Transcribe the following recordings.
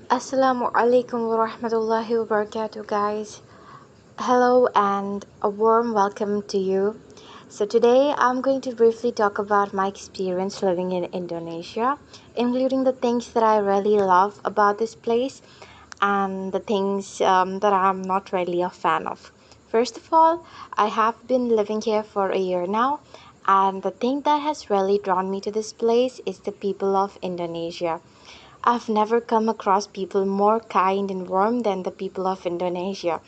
Assalamu alaikum wa rahmatullahi wa barakatuh, guys. Hello and a warm welcome to you. So, today I'm going to briefly talk about my experience living in Indonesia, including the things that I really love about this place and the things that I'm not really a fan of. First of all, I have been living here for a year now, and the thing that has really drawn me to this place is the people of Indonesia. I've never come across people more kind and warm than the people of Indonesia.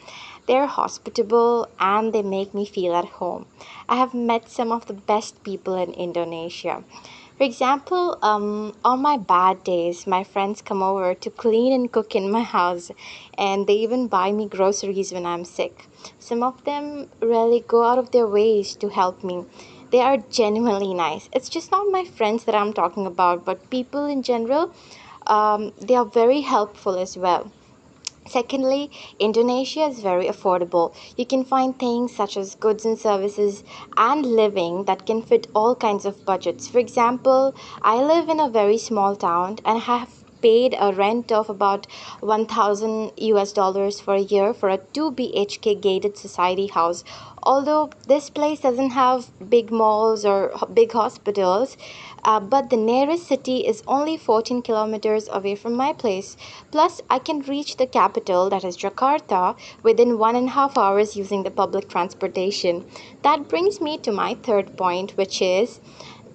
They're hospitable and they make me feel at home. I have met some of the best people in Indonesia. For example, on my bad days, my friends come over to clean and cook in my house, and they even buy me groceries when I'm sick. Some of them really go out of their ways to help me. They are genuinely nice. It's just not my friends that I'm talking about, but people in general. They are very helpful as well. Secondly, Indonesia is very affordable. You can find things such as goods and services and living that can fit all kinds of budgets. For example, I live in a very small town and have paid a rent of about 1000 US dollars for a year for a 2 BHK gated society house. Although this place doesn't have big malls or big hospitals, but the nearest city is only 14 kilometers away from my place. Plus, I can reach the capital, that is Jakarta, within 1.5 hours using the public transportation. That brings me to my third point, which is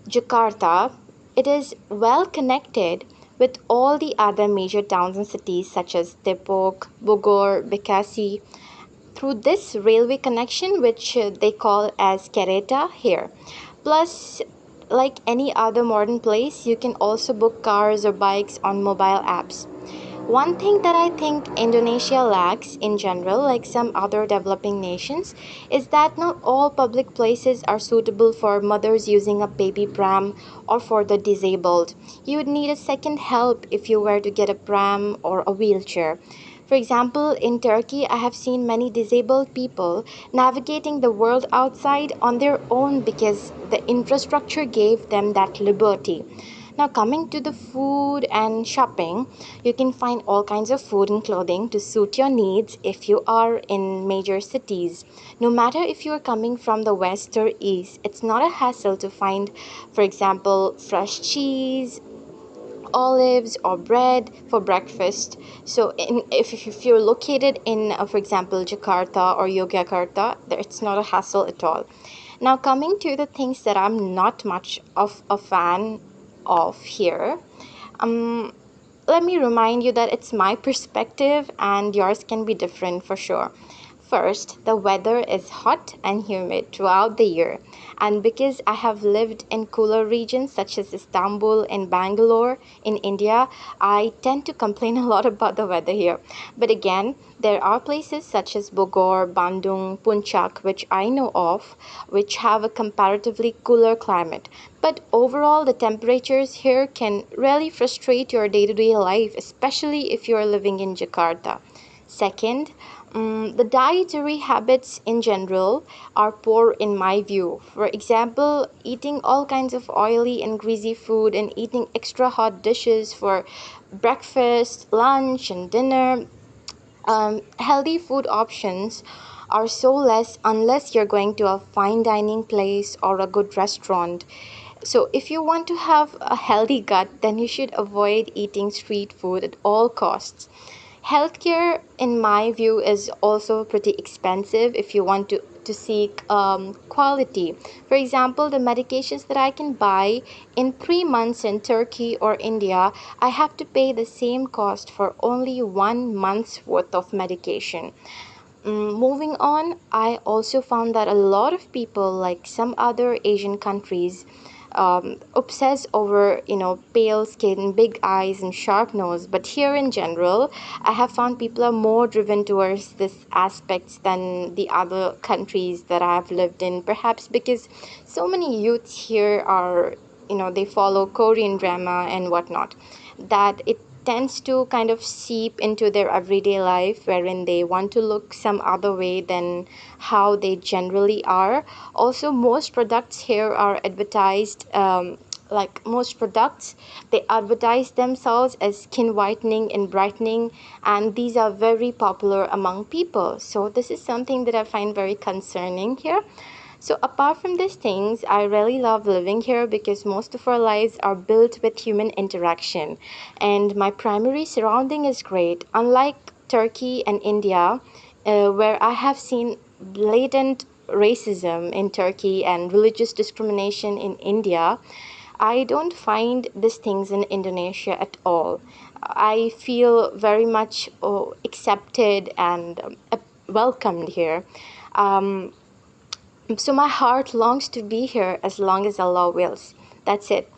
Jakarta. It is well connected with all the other major towns and cities such as Depok, Bogor, Bekasi through this railway connection, which they call as Kereta here. Plus, like any other modern place, you can also book cars or bikes on mobile apps. One thing that I think Indonesia lacks in general, like some other developing nations, is that not all public places are suitable for mothers using a baby pram or for the disabled. You would need a second help if you were to get a pram or a wheelchair. For example, in Turkey, I have seen many disabled people navigating the world outside on their own because the infrastructure gave them that liberty. Now, coming to the food and shopping, you can find all kinds of food and clothing to suit your needs if you are in major cities. No matter if you are coming from the west or east, it's not a hassle to find, for example, fresh cheese, olives or bread for breakfast. So if you're located in for example Jakarta or Yogyakarta, it's not a hassle at all. Now, coming to the things that I'm not much of a fan of here, um let me remind you that it's my perspective and yours can be different for sure. First, the weather is hot and humid throughout the year, and because I have lived in cooler regions such as Istanbul and Bangalore in India, I tend to complain a lot about the weather here. But again, there are places such as Bogor, Bandung, Punjab, which I know of, which have a comparatively cooler climate. But overall, the temperatures here can really frustrate your day to day life, especially if you are living in Jakarta. Second, the dietary habits in general are poor in my view. For example, eating all kinds of oily and greasy food and eating extra hot dishes for breakfast, lunch, and dinner. Healthy food options are so less unless you're going to a fine dining place or a good restaurant. So, if you want to have a healthy gut, then you should avoid eating street food at all costs. Healthcare, in my view, is also pretty expensive if you want to seek quality. For example, the medications that I can buy in 3 months in Turkey or India, I have to pay the same cost for only 1 month's worth of medication. Moving on, I also found that a lot of people, like some other Asian countries, obsess over pale skin, big eyes, and sharp nose. But here in general, I have found people are more driven towards this aspects than the other countries that I have lived in. Perhaps because so many youths here are they follow Korean drama and whatnot, that it tends to kind of seep into their everyday life wherein they want to look some other way than how they generally are. Also, most products here are advertised like most products, they advertise themselves as skin whitening and brightening, and these are very popular among people. So this is something that I find very concerning here. So apart from these things, I really love living here because most of our lives are built with human interaction, and my primary surrounding is great. Unlike Turkey and India, where I have seen blatant racism in Turkey and religious discrimination in India, I don't find these things in Indonesia at all. I feel very much accepted and welcomed here. Um, so my heart longs to be here as long as Allah wills. That's it.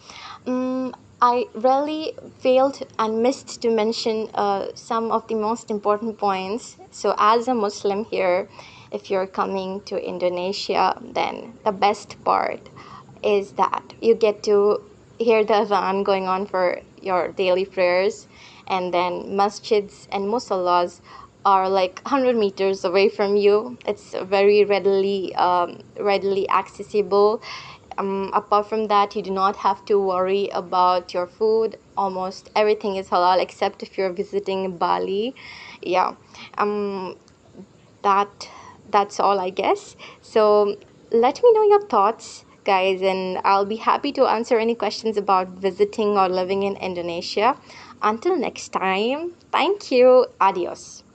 I really failed and missed to mention some of the most important points. So, as a Muslim here, if you're coming to Indonesia, then the best part is that you get to hear the adhan going on for your daily prayers, and then masjids and musallas are like 100 meters away from you. It's very readily accessible. Apart from that, you do not have to worry about your food. Almost everything is halal except if you're visiting Bali. Yeah. um that that's all, I guess. So let me know your thoughts, guys, and I'll be happy to answer any questions about visiting or living in Indonesia. Until next time, thank you. Adios.